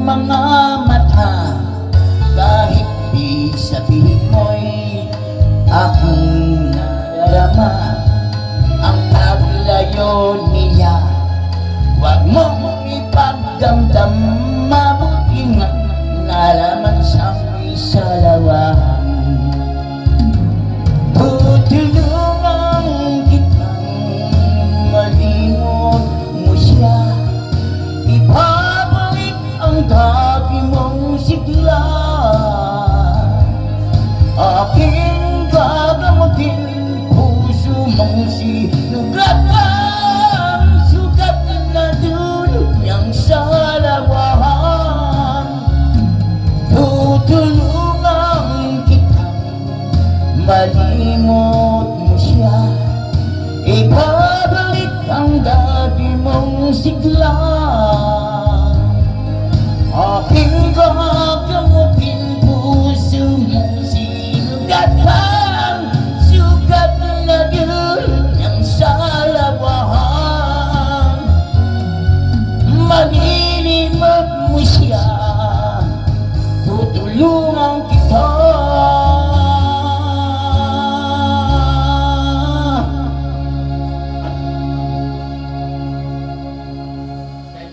mga mata, kahit di sabihin mo'y aking nadarama ang paglayo niya. Huwag mong ipagdamdam, mabuti nga nalaman siyang may salawahan. Tutulungan kitang malimot mo siya, ibabalik ang dati mong sigla. Aking gagamutin puso mong sinugatan, sugat na dulot niyang salawahan. Tutulungan kitang malimot mo siya, ibabalik ang dati mong sigla. Aking gagamutin puso mong sinugatan, sugat na dulot niyang salawahan. Malilimot